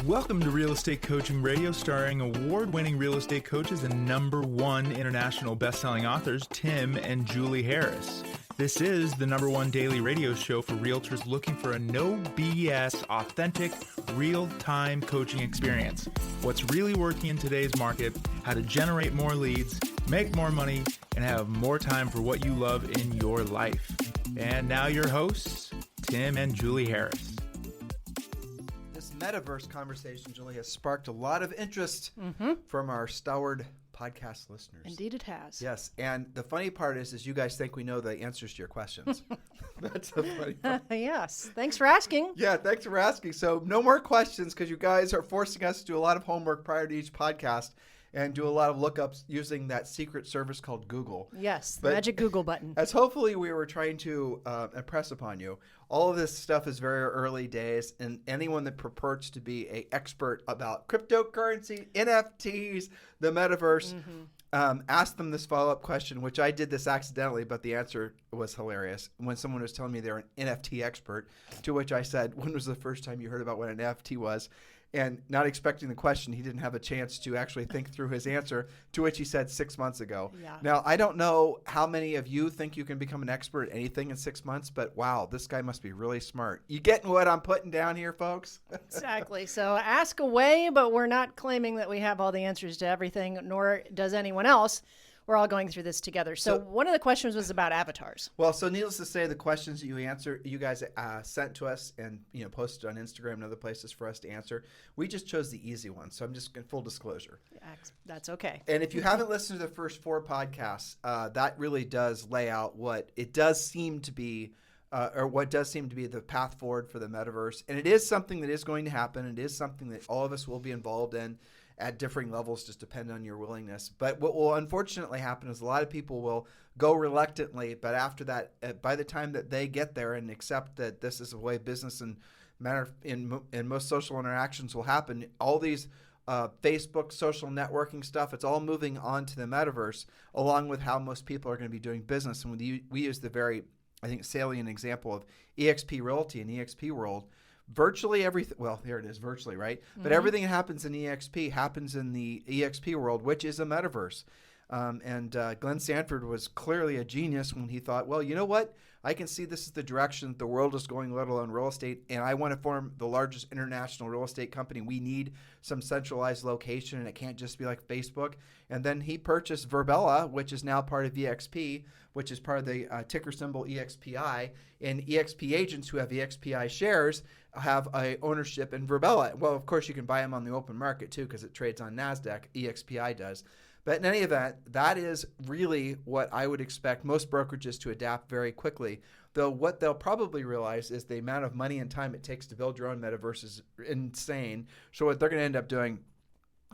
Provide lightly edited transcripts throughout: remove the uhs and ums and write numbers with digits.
Welcome to Real Estate Coaching Radio, starring award-winning real estate coaches and #1 international best-selling authors, Tim and Julie Harris. This is the #1 daily radio show for realtors looking for a no BS, authentic, real-time coaching experience. What's really working in today's market, how to generate more leads, make more money, and have more time for what you love in your life. And now your hosts, Tim and Julie Harris. Metaverse conversation, Julie, has sparked a lot of interest from our stalwart podcast listeners. Indeed it has. Yes, and the funny part is you guys think we know the answers to your questions. That's the funny part. Yes, thanks for asking. Yeah, thanks for asking. So no more questions because you guys are forcing us to do a lot of homework prior to each podcast and do a lot of lookups using that secret service called Google. Yes, the magic Google button. As hopefully we were trying to impress upon you, all of this stuff is very early days, and anyone that purports to be an expert about cryptocurrency, NFTs, the metaverse, ask them this follow-up question, which I did this accidentally, but the answer was hilarious. When someone was telling me they're an NFT expert, to which I said, when was the first time you heard about what an NFT was? And not expecting the question, he didn't have a chance to actually think through his answer, to which he said 6 months ago. Yeah. Now, I don't know how many of you think you can become an expert at anything in 6 months, but wow, this guy must be really smart. You getting what I'm putting down here, folks? Exactly. So ask away, but we're not claiming that we have all the answers to everything, nor does anyone else. We're all going through this together. So one of the questions was about avatars. Well, so needless to say, the questions that you guys sent to us and posted on Instagram and other places for us to answer, we just chose the easy one. So I'm just full disclosure. That's okay. And if you haven't listened to the first 4 podcasts, that really does lay out what it does seem to be, or what does seem to be the path forward for the metaverse. And it is something that is going to happen. It is something that all of us will be involved in at differing levels, just depend on your willingness. But what will unfortunately happen is a lot of people will go reluctantly, but after that, by the time that they get there and accept that this is the way business and in most social interactions will happen, all these Facebook, social networking stuff, it's all moving on to the metaverse, along with how most people are going to be doing business. And we use the very, I think, salient example of eXp Realty and eXp World. Virtually everything, well, there it is, virtually, right? But everything that happens in EXP happens in the EXP world, which is a metaverse. And Glenn Sanford was clearly a genius when he thought, well, you know what? I can see this is the direction the world is going, let alone real estate, and I want to form the largest international real estate company. We need some centralized location, and it can't just be like Facebook. And then he purchased Virbela, which is now part of EXP, which is part of the ticker symbol EXPI, and EXP agents who have EXPI shares have a ownership in Virbela. Well, of course, you can buy them on the open market, too, because it trades on NASDAQ. EXPI does. But in any event, that is really what I would expect most brokerages to adapt very quickly. Though what they'll probably realize is the amount of money and time it takes to build your own metaverse is insane. So what they're going to end up doing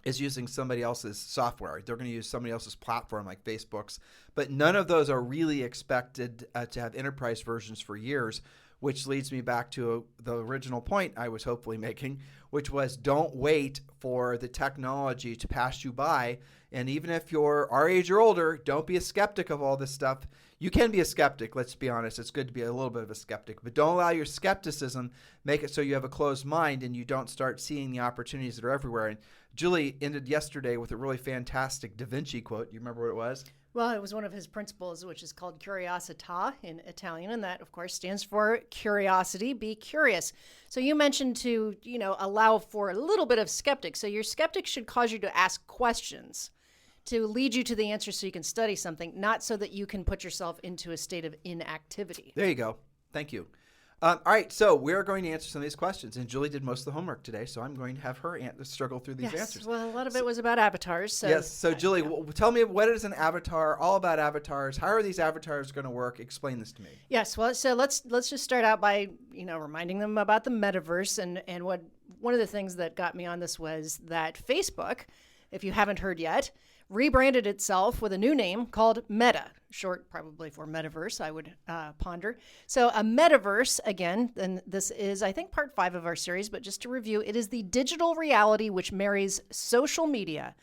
is using somebody else's software. They're going to use somebody else's platform like Facebook's. But none of those are really expected to have enterprise versions for years, which leads me back to the original point I was hopefully making, which was don't wait for the technology to pass you by. And even if you're our age or older, don't be a skeptic of all this stuff. You can be a skeptic, let's be honest. It's good to be a little bit of a skeptic. But don't allow your skepticism make it so you have a closed mind and you don't start seeing the opportunities that are everywhere. And Julie ended yesterday with a really fantastic Da Vinci quote. You remember what it was? Well, it was one of his principles, which is called curiosità in Italian, and that, of course, stands for curiosity, be curious. So you mentioned to, allow for a little bit of skeptic. So your skeptic should cause you to ask questions to lead you to the answer so you can study something, not so that you can put yourself into a state of inactivity. There you go. Thank you. All right, so we're going to answer some of these questions, and Julie did most of the homework today, so I'm going to have her struggle through these answers. Well, a lot of it was about avatars. So yes, so Julie, tell me, what is an avatar, all about avatars. How are these avatars going to work? Explain this to me. Yes, well, so let's just start out by, reminding them about the metaverse, and one of the things that got me on this was that Facebook, if you haven't heard yet, rebranded itself with a new name called Meta, short probably for metaverse, I would ponder. So a metaverse, again, and this is, I think, part 5 of our series, but just to review, it is the digital reality which marries social media,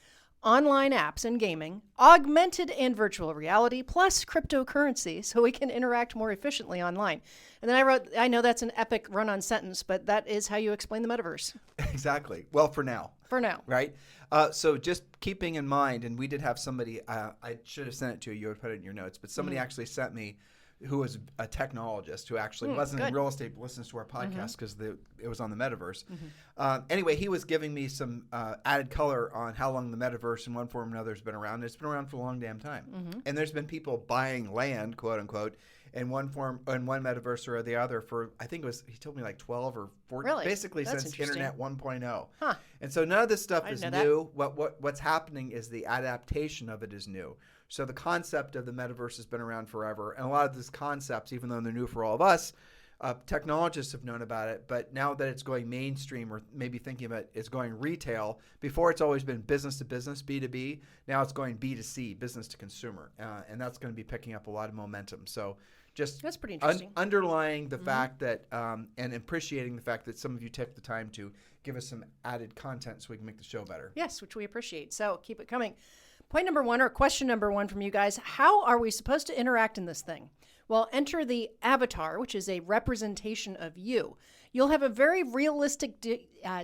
online apps and gaming, augmented and virtual reality, plus cryptocurrency, so we can interact more efficiently online. And then I wrote, I know that's an epic run-on sentence, but that is how you explain the metaverse. Exactly. Well, for now. For now. Right? So just keeping in mind, and we did have somebody, I should have sent it to you, you would put it in your notes, but somebody actually sent me who was a technologist who actually wasn't in real estate but listens to our podcast because it was on the metaverse. Anyway, he was giving me some added color on how long the metaverse in one form or another has been around. It's been around for a long damn time. And there's been people buying land, quote unquote, in one form, in one metaverse or the other for, I think it was, he told me like 12 or 14, Really? basically That's since Internet 1.0. Huh. And so none of this stuff is know that. new. What's happening is the adaptation of it is new. So the concept of the metaverse has been around forever. And a lot of these concepts, even though they're new for all of us, technologists have known about it. But now that it's going mainstream, or maybe thinking about it's going retail, before it's always been business to business, B2B. Now it's going B2C, business to consumer. And that's going to be picking up a lot of momentum. So just That's pretty interesting. Underlying the fact that, and appreciating the fact that some of you took the time to give us some added content so we can make the show better. Yes, which we appreciate. So keep it coming. Point number one, or question number one from you guys, how are we supposed to interact in this thing? Well, enter the avatar, which is a representation of you. You'll have a very realistic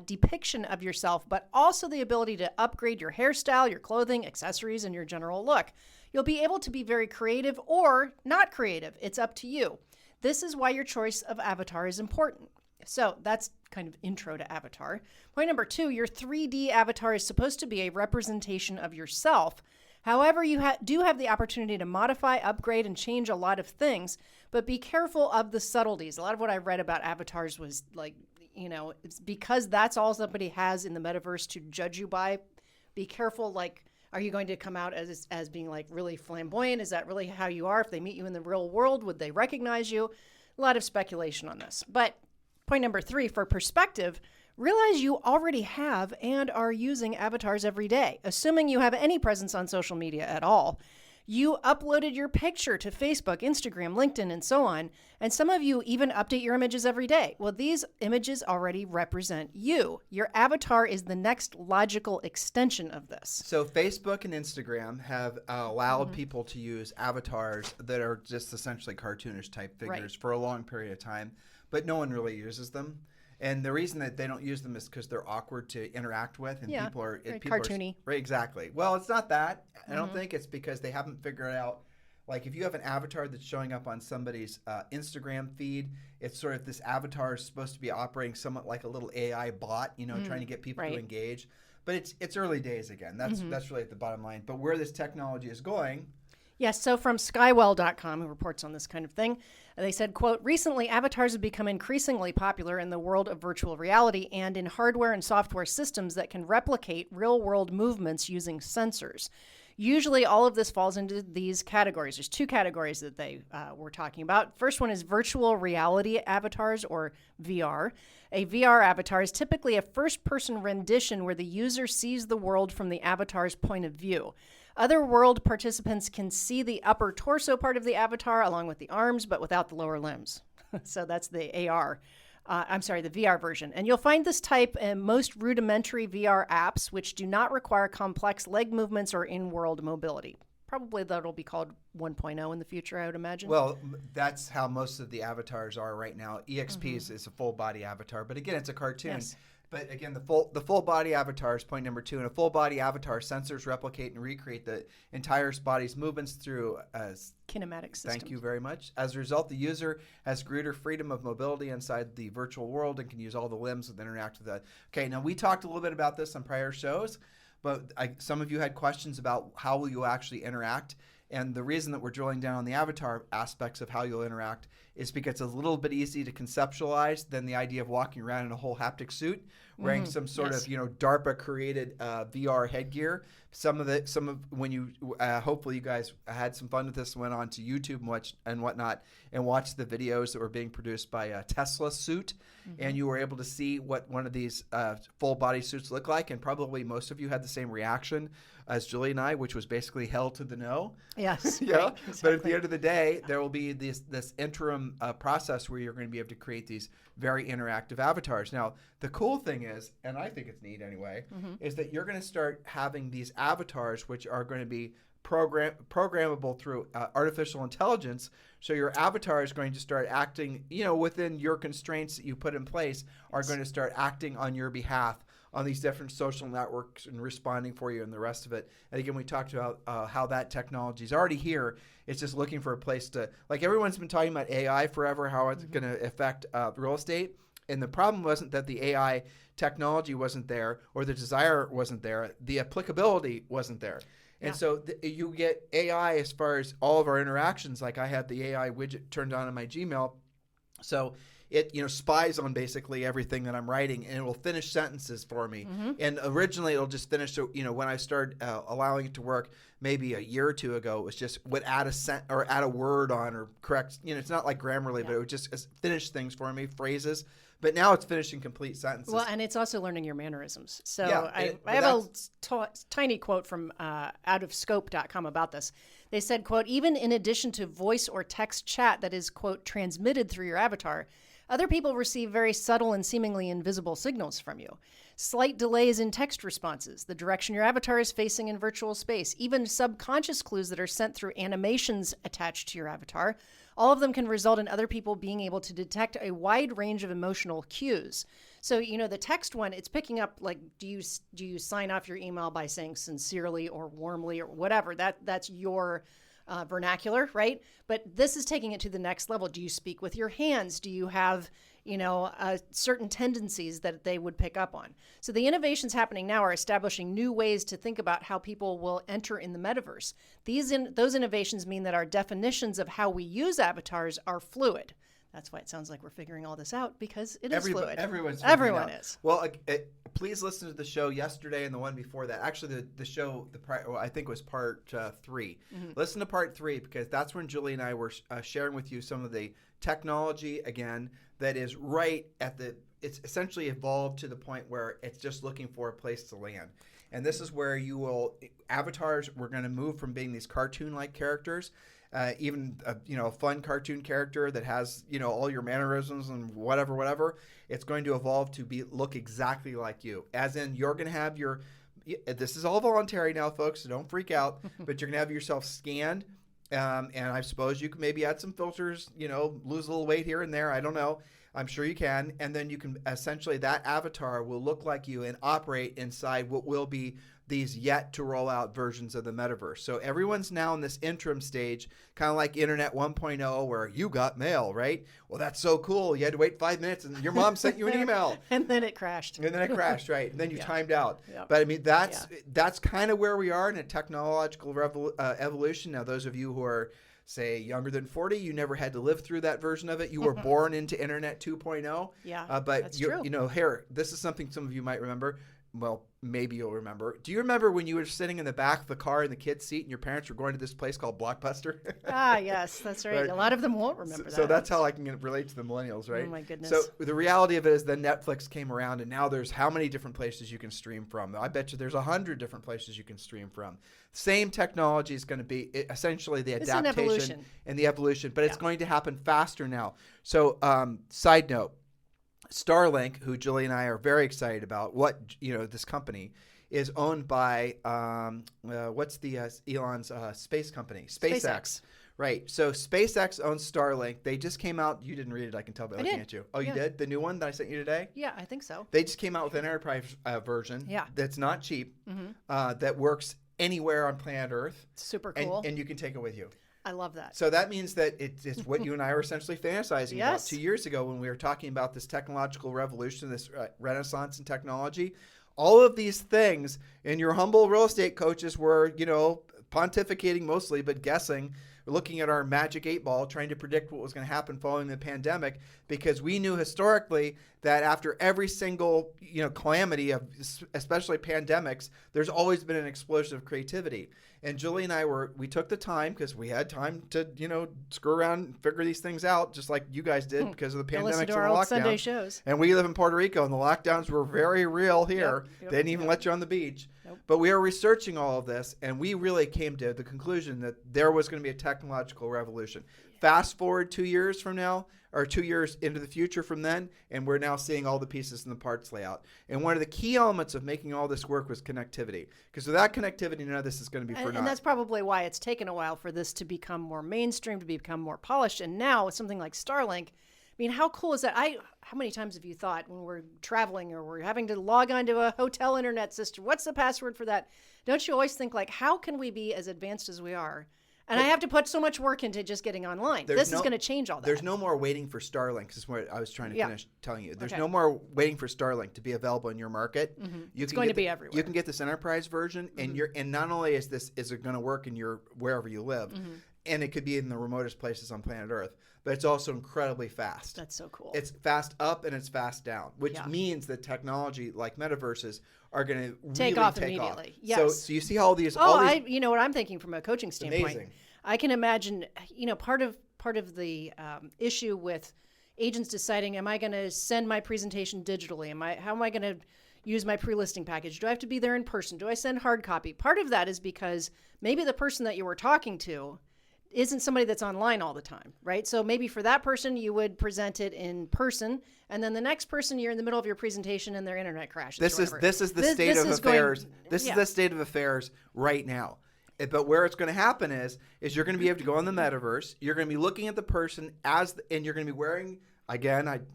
depiction of yourself, but also the ability to upgrade your hairstyle, your clothing, accessories, and your general look. You'll be able to be very creative or not creative. It's up to you. This is why your choice of avatar is important. So that's kind of intro to avatar. Point number two, your 3D avatar is supposed to be a representation of yourself. However, you do have the opportunity to modify, upgrade, and change a lot of things, but be careful of the subtleties. A lot of what I read about avatars was like, it's because that's all somebody has in the metaverse to judge you by. Be careful, like, are you going to come out as being like really flamboyant? Is that really how you are? If they meet you in the real world, would they recognize you? A lot of speculation on this. But point number three, for perspective, realize you already have and are using avatars every day, assuming you have any presence on social media at all. You uploaded your picture to Facebook, Instagram, LinkedIn, and so on, and some of you even update your images every day. Well, these images already represent you. Your avatar is the next logical extension of this. So Facebook and Instagram have allowed people to use avatars that are just essentially cartoonish type figures for a long period of time, but no one really uses them. And the reason that they don't use them is because they're awkward to interact with, and people are cartoony. Right, exactly. Well, it's not that. I don't think it's because they haven't figured out. Like if you have an avatar that's showing up on somebody's Instagram feed, it's sort of this avatar is supposed to be operating somewhat like a little AI bot, trying to get people to engage. But it's early days again. That's really at the bottom line. But where this technology is going. Yes, so from Skywell.com, who reports on this kind of thing, they said, quote, recently avatars have become increasingly popular in the world of virtual reality and in hardware and software systems that can replicate real-world movements using sensors. Usually all of this falls into these categories. There's two categories that they were talking about. First one is virtual reality avatars, or VR. A VR avatar is typically a first-person rendition where the user sees the world from the avatar's point of view. Other world participants can see the upper torso part of the avatar along with the arms, but without the lower limbs. So that's the the VR version. And you'll find this type in most rudimentary VR apps, which do not require complex leg movements or in-world mobility. Probably that'll be called 1.0 in the future, I would imagine. Well, that's how most of the avatars are right now. EXP is a full body avatar, but again, it's a cartoon. Yes. But again, the full body avatar is point number two. In a full body avatar, sensors replicate and recreate the entire body's movements through kinematic systems. Thank you very much. As a result, the user has greater freedom of mobility inside the virtual world and can use all the limbs that interact with that. Okay, now we talked a little bit about this on prior shows, but some of you had questions about how will you actually interact. And the reason that we're drilling down on the avatar aspects of how you'll interact is because it's a little bit easy to conceptualize than the idea of walking around in a whole haptic suit, wearing some sort of DARPA created VR headgear. When you hopefully you guys had some fun with this, went on to YouTube and whatnot, and watched the videos that were being produced by Tesla Suit, and you were able to see what one of these full body suits look like, and probably most of you had the same reaction as Julie and I, which was basically hell to the no. Yes. Yeah. Right, exactly. But at the end of the day, there will be this interim become a process where you're going to be able to create these very interactive avatars. Now, the cool thing is, and I think it's neat anyway, is that you're going to start having these avatars which are going to be programmable through artificial intelligence. So your avatar is going to start acting, within your constraints that you put in place, are going to start acting on your behalf on these different social networks and responding for you and the rest of it. And again, we talked about how that technology is already here. It's just looking for a place to, like everyone's been talking about AI forever, how it's going to affect real estate. And the problem wasn't that the AI technology wasn't there or the desire wasn't there. The applicability wasn't there. And so you get AI as far as all of our interactions. Like I have the AI widget turned on in my Gmail. So it spies on basically everything that I'm writing, and it will finish sentences for me. And originally it'll just finish. So when I started allowing it to work, maybe a year or two ago, it was just would add a word on or correct. It's not like Grammarly, but it would just finish things for me, phrases. But now it's finishing complete sentences. Well, and it's also learning your mannerisms. So Yeah, I have a tiny quote from outofscope.com about this. They said, quote, even in addition to voice or text chat that is, quote, transmitted through your avatar, other people receive very subtle and seemingly invisible signals from you. Slight delays in text responses, the direction your avatar is facing in virtual space, even subconscious clues that are sent through animations attached to your avatar. All of them can result in other people being able to detect a wide range of emotional cues. So, the text one, it's picking up, like, do you sign off your email by saying sincerely or warmly or whatever? That's your vernacular, right? But this is taking it to the next level. Do you speak with your hands? Do you have, certain tendencies that they would pick up on? So the innovations happening now are establishing new ways to think about how people will enter in the metaverse. Those innovations mean that our definitions of how we use avatars are fluid. That's why it sounds like we're figuring all this out, because it is fluid. Everyone is. Well, please listen to the show yesterday and the one before that. Actually, the show, I think was part 3. Listen to part 3, because that's when Julie and I were sharing with you some of the technology, again, that is right at it's essentially evolved to the point where it's just looking for a place to land. And this is where avatars, we're going to move from being these cartoon-like characters, even a fun cartoon character that has all your mannerisms and whatever. It's going to evolve to look exactly like you. As in, you're going to have this is all voluntary now, folks, so don't freak out. But you're going to have yourself scanned, and I suppose you can maybe add some filters, lose a little weight here and there. I don't know. I'm sure you can. And then you can essentially, that avatar will look like you and operate inside what will be these yet to roll out versions of the metaverse. So everyone's now in this interim stage, kind of like Internet 1.0, where you got mail, right? Well, that's so cool. You had to wait 5 minutes and your mom sent you an email. And then it crashed. Right. And then you timed out. Yep. But I mean, that's kind of where we are in a technological evolution. Now, those of you who are, say, younger than 40, you never had to live through that version of it. You were born into Internet 2.0. Yeah, but that's true. Here, this is something some of you might remember. Well, maybe you'll remember. Do you remember when you were sitting in the back of the car in the kid's seat and your parents were going to this place called Blockbuster? Yes, that's right. A lot of them won't remember that. So that's how I can relate to the millennials, right? Oh, my goodness. So the reality of it is then Netflix came around, and now there's how many different places you can stream from? I bet you there's 100 different places you can stream from. Same technology is going to be essentially the adaptation and the evolution, but it's going to happen faster now. So side note, Starlink, who Julie and I are very excited about, this company is owned by what's the Elon's space company, SpaceX. Right. So SpaceX owns Starlink. They just came out. You didn't read it, I can tell by looking at you. Oh, you did? The new one that I sent you today? Yeah, I think so. They just came out with an enterprise version. Yeah. That's not cheap. That works anywhere on planet Earth. Super cool. And you can take it with you. I love that. So that means that it's what you and I were essentially fantasizing about Yes. 2 years ago when we were talking about this technological revolution, this renaissance in technology. All of these things, and your humble real estate coaches were, pontificating mostly, but guessing, looking at our magic 8-ball, trying to predict what was going to happen following the pandemic, because we knew historically that after every single, calamity of especially pandemics, there's always been an explosion of creativity. And Julie and I we took the time, because we had time to, screw around and figure these things out, just like you guys did because of the pandemics and the lockdown. Sunday shows. And we live in Puerto Rico, and the lockdowns were very real here. Yep, they didn't even let you on the beach. Nope. But we were researching all of this, and we really came to the conclusion that there was going to be a technological revolution. fast forward 2 years from now, or 2 years into the future from then, and we're now seeing all the pieces and the parts layout. And one of the key elements of making all this work was connectivity. Because without connectivity, none of this is going to be for naught. And that's probably why it's taken a while for this to become more mainstream, to become more polished. And now with something like Starlink, I mean, how cool is that? How many times have you thought when we're traveling or we're having to log onto a hotel internet system, what's the password for that? Don't you always think, like, how can we be as advanced as we are? And I have to put so much work into just getting online. This is going to change all that. There's no more waiting for Starlink. This is what I was trying to finish telling you. There's Okay. no more waiting for Starlink to be available in your market. It's going to be everywhere. You can get this enterprise version, and not only is it going to work in your wherever you live, and it could be in the remotest places on planet Earth, but it's also incredibly fast. That's so cool. It's fast up and it's fast down, which means that technology like metaverses are going to Take really off take off. immediately. Yes. So you see all these. You know what I'm thinking from a coaching standpoint. Amazing. I can imagine, part of the issue with agents deciding, am I going to send my presentation digitally? How am I going to use my pre-listing package? Do I have to be there in person? Do I send hard copy? Part of that is because maybe the person that you were talking to isn't somebody that's online all the time, right? So maybe for that person, you would present it in person, and then the next person, you're in the middle of your presentation and their internet crashes. This is the state of affairs. This is the state of affairs right now. But where it's going to happen is you're going to be able to go on the metaverse. You're going to be looking at the person and you're going to be wearing. Again, I'm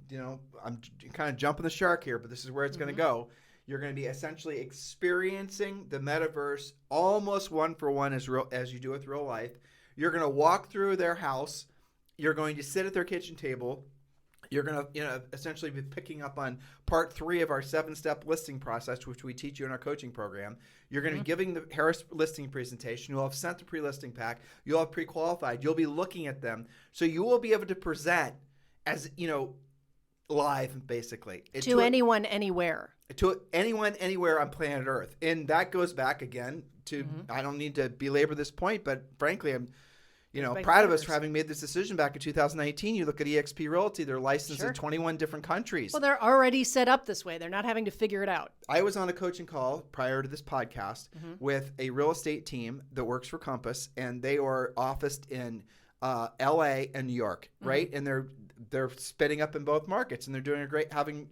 kind of jumping the shark here, but this is where it's going to go. You're going to be essentially experiencing the metaverse almost one for one as you do with real life. You're going to walk through their house. You're going to sit at their kitchen table. You're going to essentially be picking up on part 3 of our 7-step listing process, which we teach you in our coaching program. You're going to be giving the Harris listing presentation. You'll have sent the pre-listing pack. You'll have pre-qualified. You'll be looking at them. So you will be able to present as, live, basically. To anyone, anywhere. To anyone, anywhere on planet Earth. And that goes back again to, I don't need to belabor this point, but frankly, I'm proud of us for having made this decision back in 2019. You look at eXp Realty, they're licensed in 21 different countries. Well, they're already set up this way. They're not having to figure it out. I was on a coaching call prior to this podcast with a real estate team that works for Compass, and they are officed in LA and New York, right? And they're spinning up in both markets, and they're doing having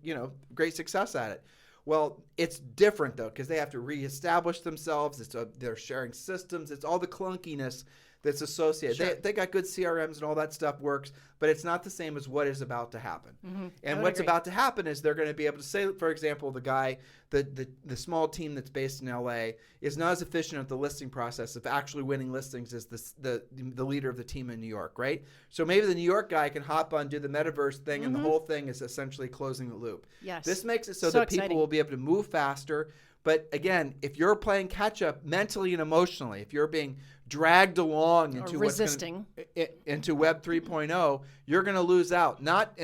great success at it. Well, it's different though, because they have to reestablish themselves. They're sharing systems. It's all the clunkiness that's associated. Sure. They got good CRMs and all that stuff works, but it's not the same as what is about to happen. And what's about to happen is they're going to be able to say, for example, the small team that's based in LA is not as efficient at the listing process of actually winning listings as the leader of the team in New York, right? So maybe the New York guy can hop on, do the metaverse thing, and the whole thing is essentially closing the loop. Yes. This makes it so that exciting. people will be able to move faster. But again, if you're playing catch up mentally and emotionally, if you're being dragged along into into Web 3.0, you're going to lose out. Not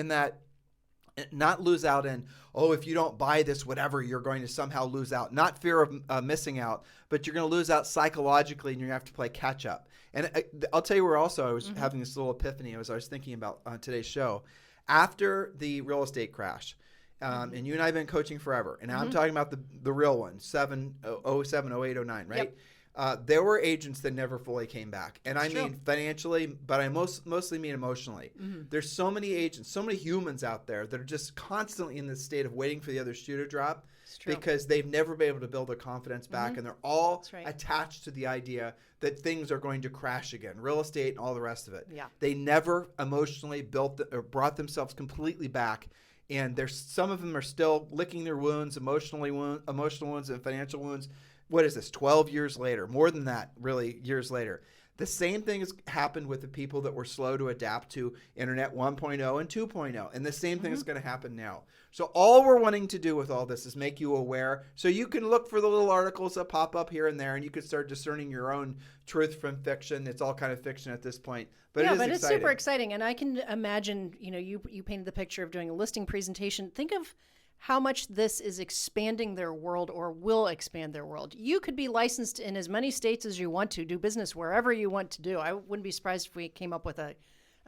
lose out in, if you don't buy this, whatever, you're going to somehow lose out. Not fear of missing out, but you're going to lose out psychologically, and you're going to have to play catch up. And I'll tell you where also I was having this little epiphany as I was thinking about on today's show. After the real estate crash, and you and I have been coaching forever, and I'm talking about the real one, 07, 08, 09, right? Yep. There were agents that never fully came back. And I True. mean financially, but I mostly mean emotionally. There's so many agents, so many humans out there that are just constantly in this state of waiting for the other shoe to drop because they've never been able to build their confidence back. And they're all attached to the idea that things are going to crash again, real estate and all the rest of it. Yeah. They never emotionally brought themselves completely back. And some of them are still licking their wounds, emotional wounds and financial wounds. What is this, 12 years later? More than that, really, years later. The same thing has happened with the people that were slow to adapt to Internet 1.0 and 2.0. And the same thing is going to happen now. So all we're wanting to do with all this is make you aware so you can look for the little articles that pop up here and there, and you can start discerning your own truth from fiction. It's all kind of fiction at this point. But it's super exciting. And I can imagine, you painted the picture of doing a listing presentation. Think of how much this is expanding their world or will expand their world. You could be licensed in as many states as you want to, do business wherever you want to do. I wouldn't be surprised if we came up with a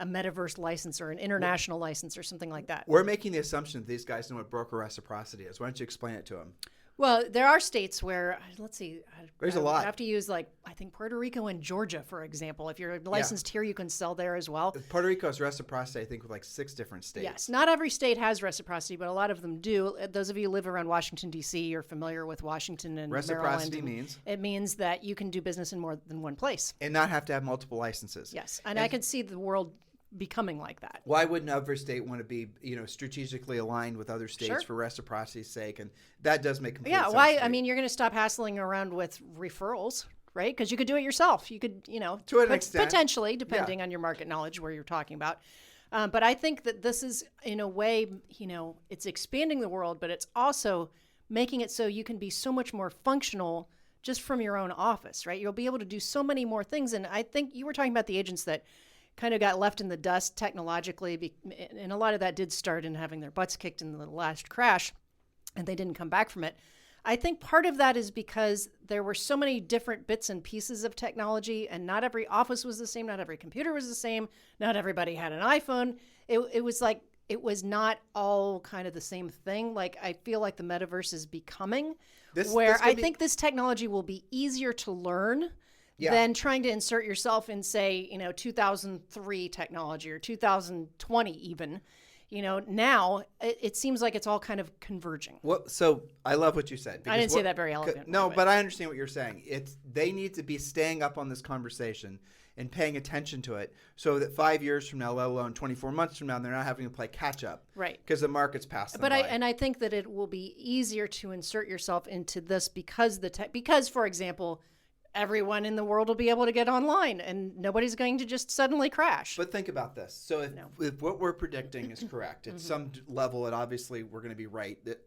metaverse license or an international license or something like that. We're making the assumption that these guys know what broker reciprocity is. Why don't you explain it to them? Well, there are states where, let's see, There's a I lot. have to use I think Puerto Rico and Georgia, for example. If you're licensed here, you can sell there as well. Puerto Rico has reciprocity, I think, with like 6 different states. Yes, not every state has reciprocity, but a lot of them do. Those of you who live around Washington, D.C., you're familiar with Washington and Reciprocity Maryland. means? It means that you can do business in more than one place. And not have to have multiple licenses. Yes, and I could see the world becoming like that. Why wouldn't every state want to be, strategically aligned with other states Sure. for reciprocity's sake? And that does make complete Yeah, sense. why? to I me. mean, you're going to stop hassling around with referrals, right? Because you could do it yourself. You could, To an extent. potentially, depending on your market knowledge, where you're talking about. But I think that this is, in a way, it's expanding the world, but it's also making it so you can be so much more functional just from your own office, right? You'll be able to do so many more things. And I think you were talking about the agents that kind of got left in the dust technologically, and a lot of that did start in having their butts kicked in the last crash, and they didn't come back from it. I think part of that is because there were so many different bits and pieces of technology, and not every office was the same, not every computer was the same, not everybody had an iPhone. It was like, it was not all kind of the same thing. Like, I feel like the metaverse is becoming where I think this technology will be easier to learn than trying to insert yourself in, say, 2003 technology or 2020 even. Now it seems like it's all kind of converging. Well, so I love what you said. I didn't say that very elegantly. No, but I understand what you're saying. They need to be staying up on this conversation and paying attention to it so that 5 years from now, let alone 24 months from now, they're not having to play catch up. Right. Because the market's passed them But by. I think that it will be easier to insert yourself into this because because, for example, everyone in the world will be able to get online and nobody's going to just suddenly crash. But think about this. So if what we're predicting is correct, at some level, and obviously we're going to be right, that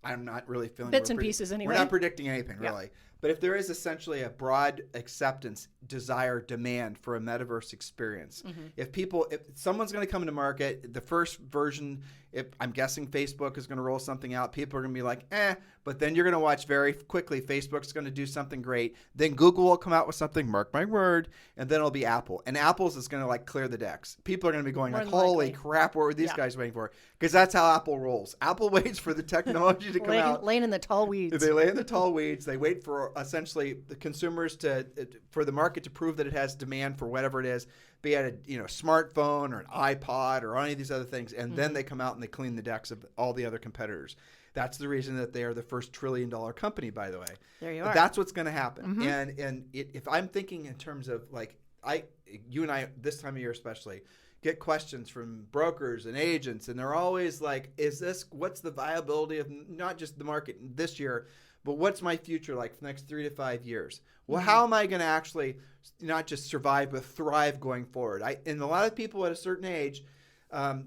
I'm not really feeling Bits and pieces anyway. We're not predicting anything really. But if there is essentially a broad acceptance, desire, demand for a metaverse experience, if someone's going to come into market, the first version, I'm guessing Facebook is going to roll something out. People are going to be like, but then you're going to watch very quickly Facebook's going to do something great. Then Google will come out with something, mark my word, and then it'll be Apple. And Apple's is going to clear the decks. People are going to be going holy crap, what were these guys waiting for? Because that's how Apple rolls. Apple waits for the technology to come out. Laying in the tall weeds. They lay in the tall weeds. They wait for essentially the consumers for the market to prove that it has demand for whatever it is, be it a smartphone or an iPod or any of these other things, and then they come out and they clean the decks of all the other competitors. That's the reason that they are the first $1 trillion company, by the way. There you are. That's what's going to happen. If I'm thinking in terms of you and I this time of year especially get questions from brokers and agents, and they're always like, what's the viability of not just the market this year, but what's my future like for the next 3 to 5 years? Well, how am I going to actually not just survive, but thrive going forward? And a lot of people at a certain age,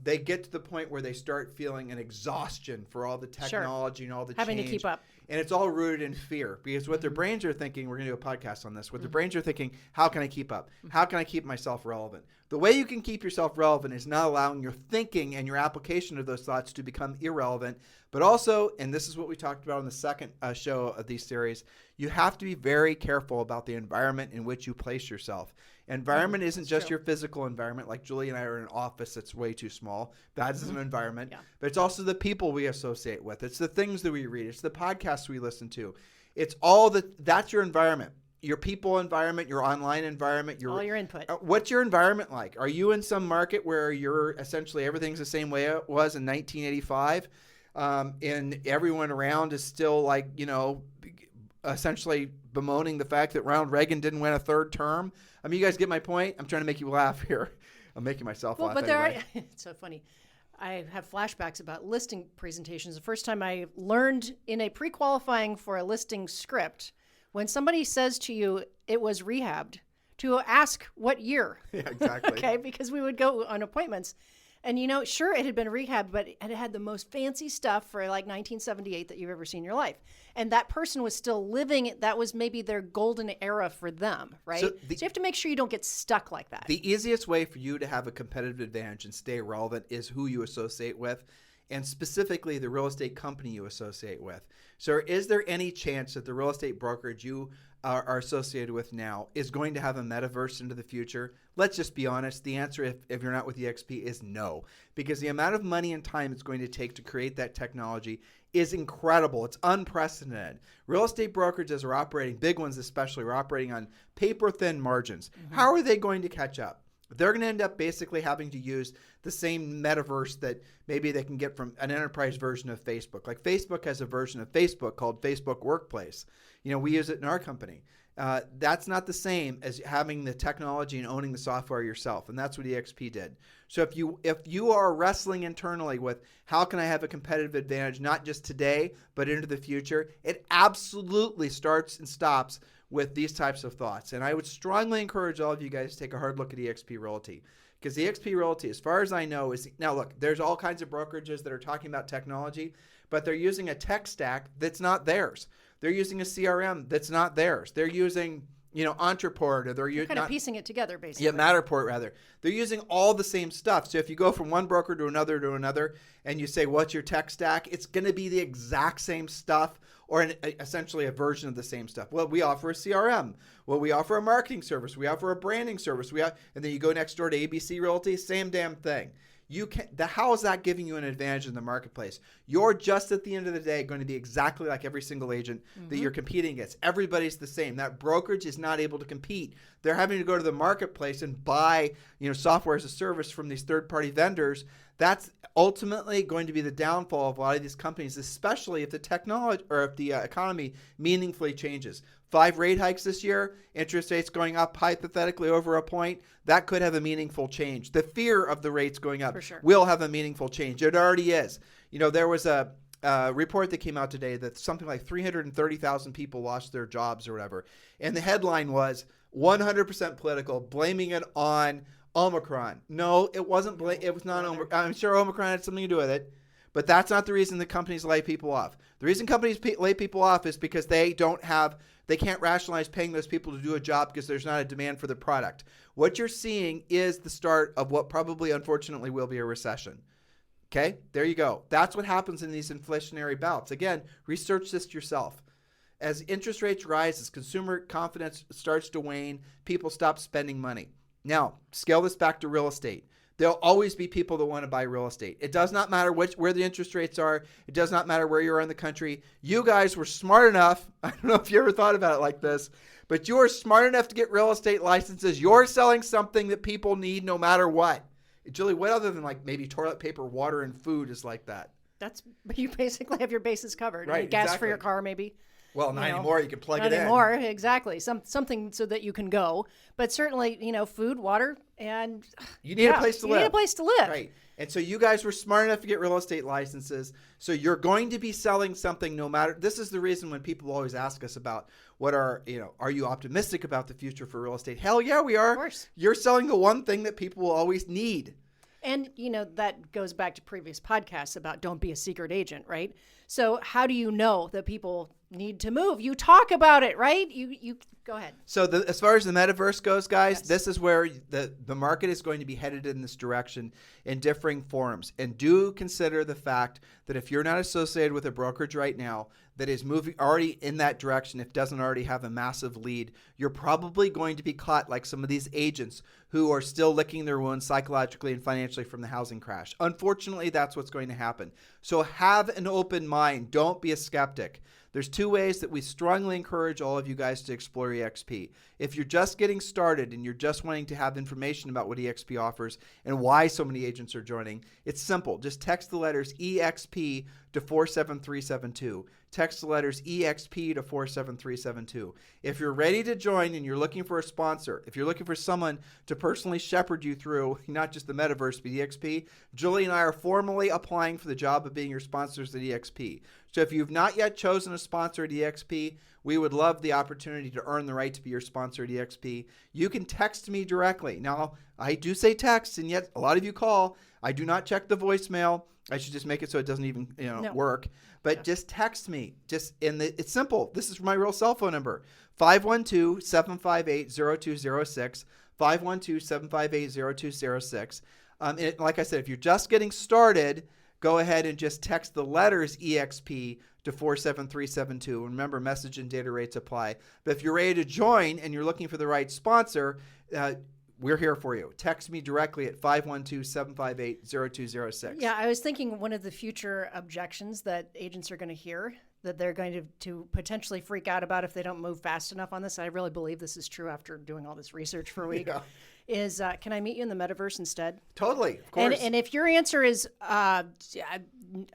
they get to the point where they start feeling an exhaustion for all the technology and all the having change. to keep up. And it's all rooted in fear because what their brains are thinking, we're going to do a podcast on this, what their brains are thinking, how can I keep up? How can I keep myself relevant? The way you can keep yourself relevant is not allowing your thinking and your application of those thoughts to become irrelevant, but also, and this is what we talked about in the second show of these series, you have to be very careful about the environment in which you place yourself. Environment isn't just your physical environment, like Julie and I are in an office that's way too small. That is an environment. Yeah. But it's also the people we associate with. It's the things that we read. It's the podcasts we listen to. It's all that's your environment. Your people environment, your online environment, all your input. What's your environment like? Are you in some market where you're essentially everything's the same way it was in 1985? And everyone around is still essentially bemoaning the fact that Ronald Reagan didn't win a third term. I mean, you guys get my point? I'm trying to make you laugh here. I'm making myself laugh. But anyway. It's so funny. I have flashbacks about listing presentations. The first time I learned in a pre-qualifying for a listing script, when somebody says to you, it was rehabbed, to ask what year. Yeah, exactly. Okay, because we would go on appointments. And, sure, it had been rehabbed, but it had the most fancy stuff for 1978 that you've ever seen in your life. And that person was still living. That was maybe their golden era for them, right? So you have to make sure you don't get stuck like that. The easiest way for you to have a competitive advantage and stay relevant is who you associate with, and specifically the real estate company you associate with. So is there any chance that the real estate brokerage you are associated with now is going to have a metaverse into the future? Let's just be honest. The answer, if you're not with EXP, is no, because the amount of money and time it's going to take to create that technology is incredible. It's unprecedented. Real estate brokerages are operating, big ones especially, are operating on paper-thin margins. How are they going to catch up? They're going to end up basically having to use the same metaverse that maybe they can get from an enterprise version of Facebook. Like Facebook has a version of Facebook called Facebook Workplace. We use it in our company. That's not the same as having the technology and owning the software yourself, and that's what EXP did. So if you are wrestling internally with how can I have a competitive advantage, not just today, but into the future, it absolutely starts and stops with these types of thoughts. And I would strongly encourage all of you guys to take a hard look at EXP Realty, because EXP Realty, as far as I know, now look, there's all kinds of brokerages that are talking about technology, but they're using a tech stack that's not theirs. They're using a CRM that's not theirs. They're using, Entreport, or they're kind of piecing it together, basically. Yeah, Matterport, rather. They're using all the same stuff. So if you go from one broker to another, and you say, what's your tech stack? It's going to be the exact same stuff, or essentially a version of the same stuff. Well, we offer a CRM. Well, we offer a marketing service. We offer a branding service. And then you go next door to ABC Realty, same damn thing. How is that giving you an advantage in the marketplace? You're just at the end of the day going to be exactly like every single agent that you're competing against. Everybody's the same. That brokerage is not able to compete. They're having to go to the marketplace and buy, software as a service from these third-party vendors. That's ultimately going to be the downfall of a lot of these companies, especially if the technology or if the economy meaningfully changes. 5 rate hikes this year, interest rates going up hypothetically over a point, that could have a meaningful change. The fear of the rates going up will have a meaningful change. It already is. There was a report that came out today that something like 330,000 people lost their jobs or whatever. And the headline was 100% political, blaming it on Omicron. No, it wasn't. It was not Omicron. I'm sure Omicron had something to do with it. But that's not the reason the companies lay people off. The reason companies lay people off is because they can't rationalize paying those people to do a job because there's not a demand for the product. What you're seeing is the start of what probably, unfortunately, will be a recession. Okay, there you go. That's what happens in these inflationary bouts. Again, research this yourself. As interest rates rise, as consumer confidence starts to wane, people stop spending money. Now, scale this back to real estate. There'll always be people that want to buy real estate. It does not matter where the interest rates are. It does not matter where you are in the country. You guys were smart enough. I don't know if you ever thought about it like this, but you are smart enough to get real estate licenses. You're selling something that people need no matter what. Julie, what other than like maybe toilet paper, water, and food is like that? You basically have your bases covered. Right, gas exactly. for your car, maybe. Well, not anymore. You can plug it in. Not anymore, exactly. Something so that you can go. But certainly, food, water, and you need a place to live. You need a place to live. Right. And so you guys were smart enough to get real estate licenses. So you're going to be selling something no matter. This is the reason when people always ask us about are you optimistic about the future for real estate? Hell yeah, we are. Of course. You're selling the one thing that people will always need. And, that goes back to previous podcasts about don't be a secret agent, right? So how do you know that people need to move? You talk about it, right? You go ahead. So as far as the metaverse goes, guys, Yes. This is where the market is going to be headed in this direction in differing forms. And do consider the fact that if you're not associated with a brokerage right now that is moving already in that direction, if it doesn't already have a massive lead, you're probably going to be caught like some of these agents who are still licking their wounds psychologically and financially from the housing crash. Unfortunately, that's what's going to happen. So have an open mind. Don't be a skeptic. There's 2 ways that we strongly encourage all of you guys to explore EXP. If you're just getting started and you're just wanting to have information about what EXP offers and why so many agents are joining, it's simple. Just text the letters EXP to 47372. Text the letters EXP to 47372. If you're ready to join and you're looking for a sponsor, if you're looking for someone to personally shepherd you through not just the metaverse but EXP, Julie and I are formally applying for the job of being your sponsors at EXP. So if you've not yet chosen a sponsor at EXP, we would love the opportunity to earn the right to be your sponsor at EXP. You can text me directly. Now, I do say text, and yet a lot of you call. I do not check the voicemail. I should just make it so it doesn't even work. But just text me. It's simple. This is my real cell phone number, 512-758-0206, 512-758-0206. And like I said, if you're just getting started, go ahead and just text the letters EXP to 47372. Remember, message and data rates apply. But if you're ready to join and you're looking for the right sponsor, we're here for you. Text me directly at 512-758-0206. Yeah, I was thinking one of the future objections that agents are going to hear that they're going to potentially freak out about if they don't move fast enough on this. I really believe this is true after doing all this research for a week. Yeah. Is can I meet you in the metaverse instead? Totally, of course. And if your answer is,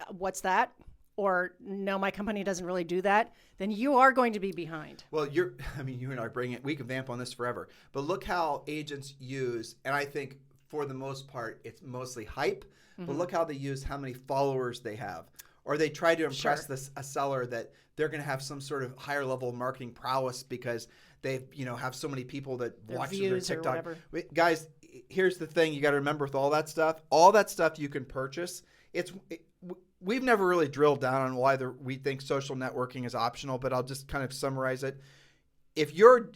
what's that? Or no, my company doesn't really do that, then you are going to be behind. Well, you and I bring it, we can vamp on this forever, but look how agents use, and I think for the most part, it's mostly hype, but look how they use how many followers they have. Or they try to impress a seller that they're going to have some sort of higher level of marketing prowess because they have so many people that watch their TikTok. Guys, here's the thing you got to remember with all that stuff you can purchase. We've never really drilled down on why we think social networking is optional, but I'll just kind of summarize it. If you're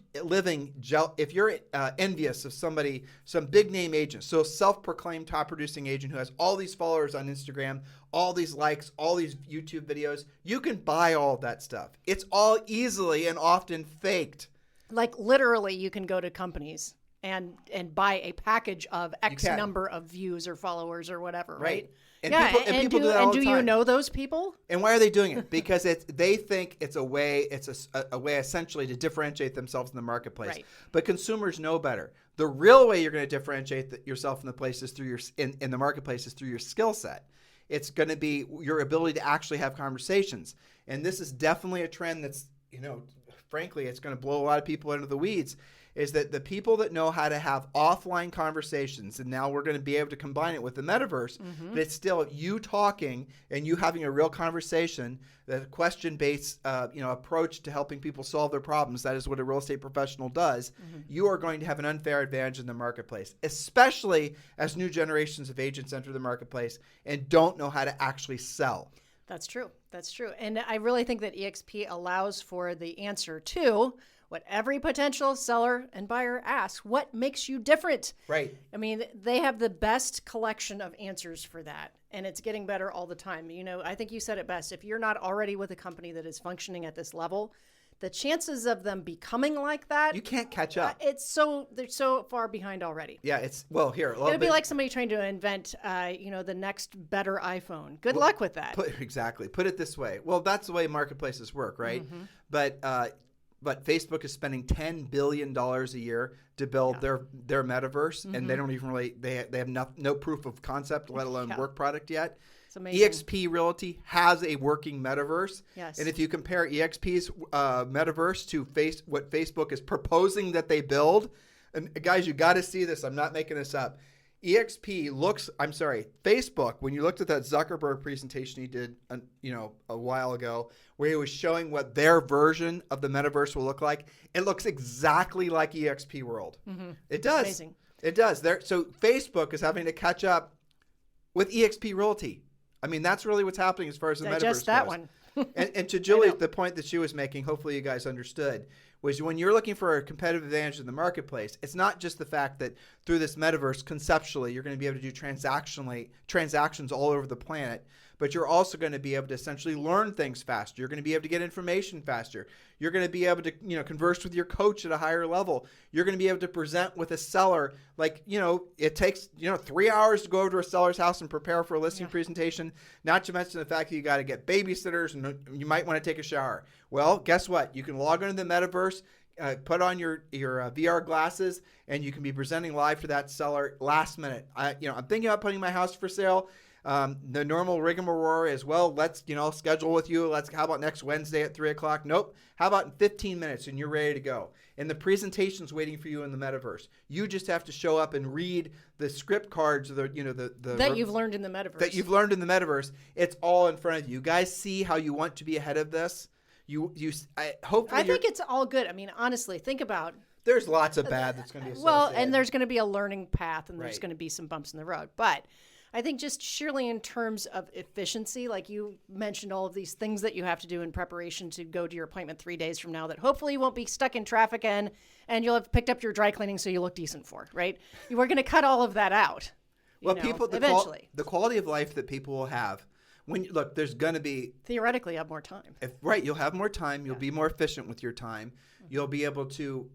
envious of somebody, some big name agent, so self-proclaimed top producing agent who has all these followers on Instagram, all these likes, all these YouTube videos, you can buy all of that stuff. It's all easily and often faked. Like literally you can go to companies and buy a package of X number of views or followers or whatever, right? And people do that all the time. Do you know those people? And why are they doing it? Because they think it's a way essentially to differentiate themselves in the marketplace. Right. But consumers know better. The real way you're going to differentiate yourself in the place is through in the marketplace is through your skill set. It's going to be your ability to actually have conversations. And this is definitely a trend that's, frankly, it's going to blow a lot of people into the weeds. Is that the people that know how to have offline conversations, and now we're going to be able to combine it with the metaverse, but it's still you talking and you having a real conversation, the question-based approach to helping people solve their problems. That is what a real estate professional does. You are going to have an unfair advantage in the marketplace, especially as new generations of agents enter the marketplace and don't know how to actually sell. That's true. That's true. And I really think that EXP allows for the answer to what every potential seller and buyer asks. What makes you different? Right. I mean, they have the best collection of answers for that, and it's getting better all the time. I think you said it best. If you're not already with a company that is functioning at this level, the chances of them becoming like that, you can't catch up. They're so far behind already. Yeah, it would be like somebody trying to invent, the next better iPhone. Good luck with that. Exactly. Put it this way. Well, that's the way marketplaces work, right? But Facebook is spending $10 billion a year to build their metaverse, and they don't even they have no proof of concept, let alone work product yet. It's amazing. eXp Realty has a working metaverse. Yes. And if you compare eXp's metaverse to what Facebook is proposing that they build, and guys, you got to see this. I'm not making this up. Facebook, when you looked at that Zuckerberg presentation he did, a while ago, where he was showing what their version of the metaverse will look like, it looks exactly like eXp World. It does. Amazing. It does. So Facebook is having to catch up with eXp Realty. I mean, that's really what's happening as far as the metaverse goes. That one. And to Julie, the point that she was making, hopefully you guys understood, was when you're looking for a competitive advantage in the marketplace, it's not just the fact that through this metaverse, conceptually, you're going to be able to do transactions all over the planet, but you're also going to be able to essentially learn things faster. You're going to be able to get information faster. You're going to be able to, converse with your coach at a higher level. You're going to be able to present with a seller. Like, it takes, 3 hours to go over to a seller's house and prepare for a listing presentation, not to mention the fact that you got to get babysitters and you might want to take a shower. Well, guess what? You can log into the metaverse, put on your VR glasses, and you can be presenting live to that seller last minute. I'm thinking about putting my house for sale. The normal rigmarole is, well, let's, schedule with you. How about next Wednesday at 3:00? Nope. How about in 15 minutes and you're ready to go? And the presentation's waiting for you in the metaverse. You just have to show up and read the script cards, that you've learned in the metaverse. That you've learned in the metaverse. It's all in front of you. You guys see how you want to be ahead of this? I think it's all good. I mean, honestly, think about. There's lots of bad that's going to be associated. Well, and there's going to be a learning path, and there's going to be some bumps in the road. But I think just surely in terms of efficiency, like you mentioned, all of these things that you have to do in preparation to go to your appointment 3 days from now that hopefully you won't be stuck in traffic and you'll have picked up your dry cleaning so you look decent for, right? We're going to cut all of that out. Well, know, people, eventually. the quality of life that people will have when look, there's going to be Theoretically, you have more time. right. You'll have more time. You'll be more efficient with your time. You'll be able to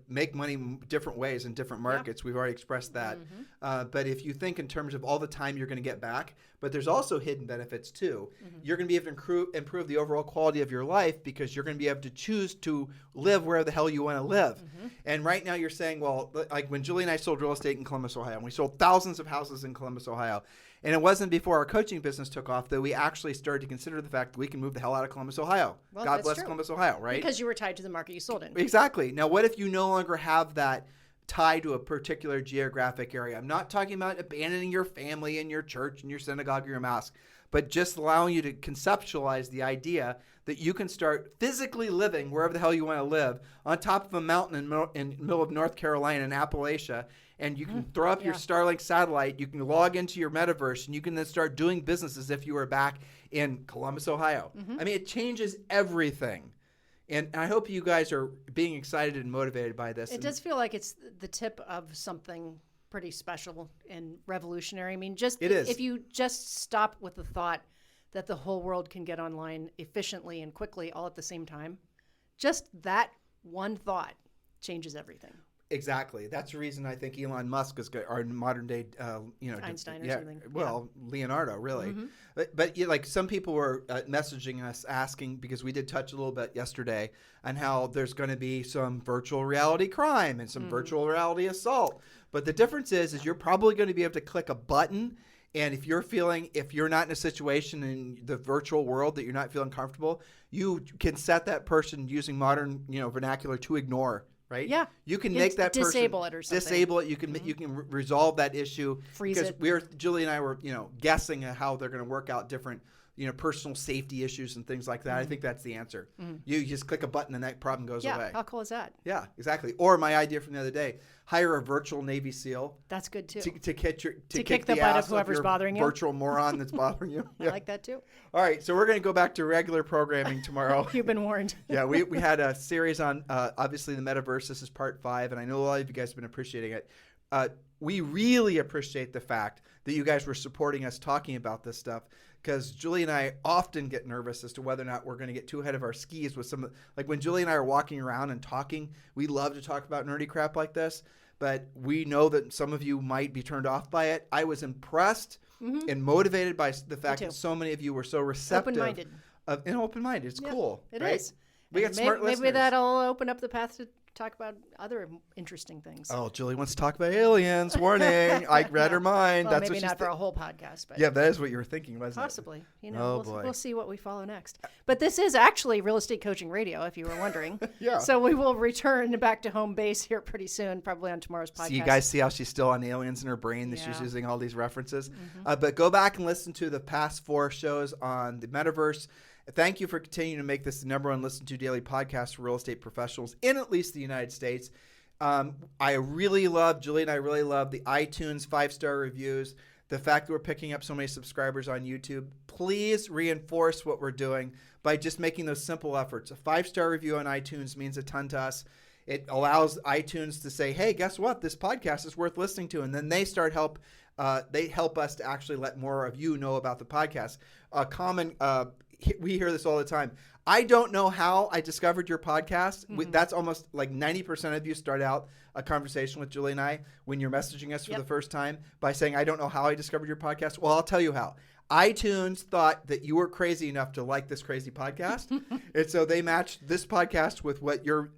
make money different ways in different markets. We've already expressed that. But if you think in terms of all the time you're going to get back, but there's also hidden benefits too. You're going to be able to improve the overall quality of your life because you're going to be able to choose to live where the hell you want to live. And right now you're saying, well, like when Julie and I sold real estate in Columbus, Ohio, and we sold thousands of houses in Columbus, Ohio. And it wasn't before our coaching business took off that we actually started to consider the fact that we can move the hell out of Columbus, Ohio. Well, God that's bless true. Columbus, Ohio, right? Because you were tied to the market you sold in. Exactly. Now, what if you no longer have that tie to a particular geographic area? I'm not talking about abandoning your family and your church and your synagogue or your mosque, but just allowing you to conceptualize the idea that you can start physically living wherever the hell you want to live on top of a mountain in the middle of North Carolina in Appalachia, and you can throw up your Starlink satellite, you can log into your metaverse, and you can then start doing business as if you were back in Columbus, Ohio. I mean, it changes everything. And I hope you guys are being excited and motivated by this. It does feel like it's the tip of something pretty special and revolutionary. I mean, It is. if you just stop with the thought that the whole world can get online efficiently and quickly all at the same time, just that one thought changes everything. Exactly. That's the reason I think Elon Musk is our modern day, Einstein or something. Well, Leonardo, really. But like some people were messaging us asking, because we did touch a little bit yesterday on how there's going to be some virtual reality crime and some virtual reality assault. But the difference is you're probably going to be able to click a button. And if you're not in a situation in the virtual world that you're not feeling comfortable, you can set that person using modern, vernacular to ignore. Right? Yeah. You can make that person disable it or something. Disable it. You can resolve that issue. Freeze it. Because Julie and I were guessing how they're going to work out different personal safety issues and things like that. I think that's the answer. You just click a button and that problem goes away. How cool is that? Yeah, exactly. Or my idea from the other day: hire a virtual Navy SEAL. That's good too. To kick the the butt ass of whoever's your bothering you. virtual moron that's bothering you. I like that too. All right, so we're going to go back to regular programming tomorrow. You've been warned. Yeah, we had a series on obviously the metaverse. This is part 5, and I know a lot of you guys have been appreciating it. We really appreciate the fact that you guys were supporting us talking about this stuff, because Julie and I often get nervous as to whether or not we're going to get too ahead of our skis with like when Julie and I are walking around and talking, we love to talk about nerdy crap like this, but we know that some of you might be turned off by it. I was impressed and motivated by the fact that so many of you were so receptive. Open-minded. Open-minded. It's cool. It right? is. We got smart listeners. Maybe that'll open up the path to talk about other interesting things. Oh, Julie wants to talk about aliens. Warning. I read her mind. Well, That's maybe what not for a whole podcast, but Yeah, that is what you were thinking, wasn't possibly. Oh, boy. We'll see what we follow next. But this is actually Real Estate Coaching Radio, if you were wondering. Yeah. So we will return back to home base here pretty soon, probably on tomorrow's podcast. So you guys see how she's still on aliens in her brain, that she's Yeah. using all these references. But go back and listen to the past 4 shows on the metaverse. Thank you for continuing to make this the #1 listened to daily podcast for real estate professionals in at least the United States. Julie and I really love the iTunes 5-star reviews, the fact that we're picking up so many subscribers on YouTube. Please reinforce what we're doing by just making those simple efforts. A 5-star review on iTunes means a ton to us. It allows iTunes to say, hey, guess what? This podcast is worth listening to. And then they help us to actually let more of you know about the podcast. We hear this all the time. I don't know how I discovered your podcast. That's almost like 90% of you start out a conversation with Julie and I when you're messaging us for the first time by saying, I don't know how I discovered your podcast. Well, I'll tell you how. iTunes thought that you were crazy enough to like this crazy podcast. And so they matched this podcast with what your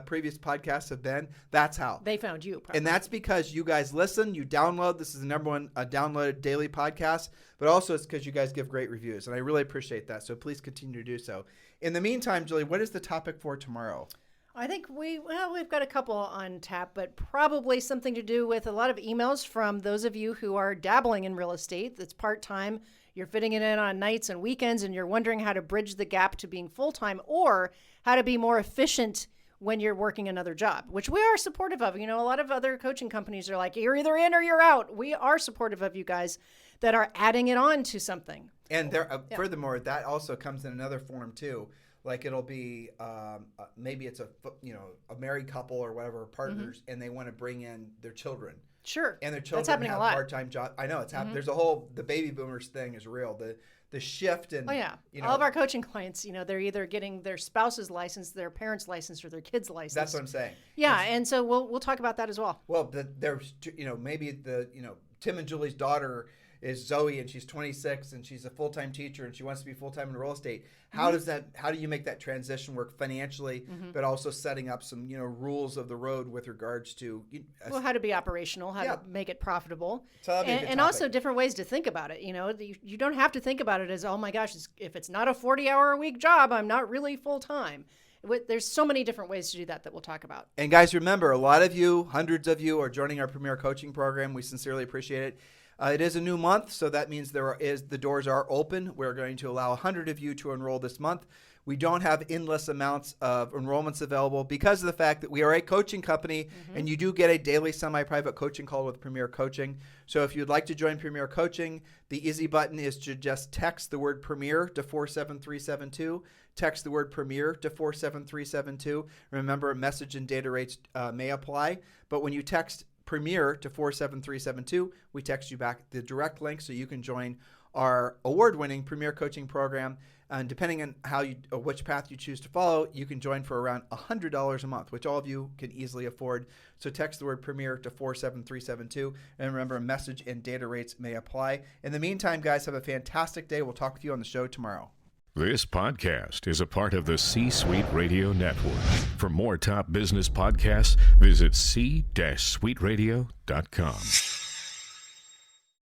previous podcasts have been. That's how. They found you, probably. And that's because you guys listen, you download. This is the #1 downloaded daily podcast. But also it's because you guys give great reviews. And I really appreciate that. So please continue to do so. In the meantime, Julie, what is the topic for tomorrow? I think we've got a couple on tap, but probably something to do with a lot of emails from those of you who are dabbling in real estate. That's part-time. You're fitting it in on nights and weekends, and you're wondering how to bridge the gap to being full-time or how to be more efficient when you're working another job, which we are supportive of. A lot of other coaching companies are like, you're either in or you're out. We are supportive of you guys that are adding it on to something. And furthermore, that also comes in another form too. Like it'll be maybe it's a married couple or whatever, partners, and they want to bring in their children. Sure. And their children happening have a lot. part-time jobs. I know it's happening. There's the baby boomers thing is real. The shift in all of our coaching clients, they're either getting their spouse's license, their parents' license, or their kids' license. That's what I'm saying. Yeah, and so we'll talk about that as well. Well, there's maybe Tim and Julie's daughter is Zoe, and she's 26, and she's a full-time teacher, and she wants to be full-time in real estate. How do you make that transition work financially, but also setting up some rules of the road with regards to how to be operational, how to make it profitable, so and also different ways to think about it. You don't have to think about it as, oh my gosh, if it's not a 40-hour-a-week job, I'm not really full-time. There's so many different ways to do that we'll talk about. And guys, remember, a lot of you, hundreds of you, are joining our Premier Coaching Program. We sincerely appreciate it. It is a new month, so that means the doors are open. We're going to allow 100 of you to enroll this month. We don't have endless amounts of enrollments available because of the fact that we are a coaching company, and you do get a daily semi-private coaching call with Premier Coaching. So if you'd like to join Premier Coaching, the easy button is to just text the word Premier to 47372. Text the word Premier to 47372. Remember, message and data rates may apply, but when you text Premier to 47372, we text you back the direct link so you can join our award-winning Premier Coaching Program. And depending on which path you choose to follow, you can join for around $100 a month, which all of you can easily afford. So text the word Premier to 47372. And remember, message and data rates may apply. In the meantime, guys, have a fantastic day. We'll talk with you on the show tomorrow. This podcast is a part of the C-Suite Radio Network. For more top business podcasts, visit c-suiteradio.com.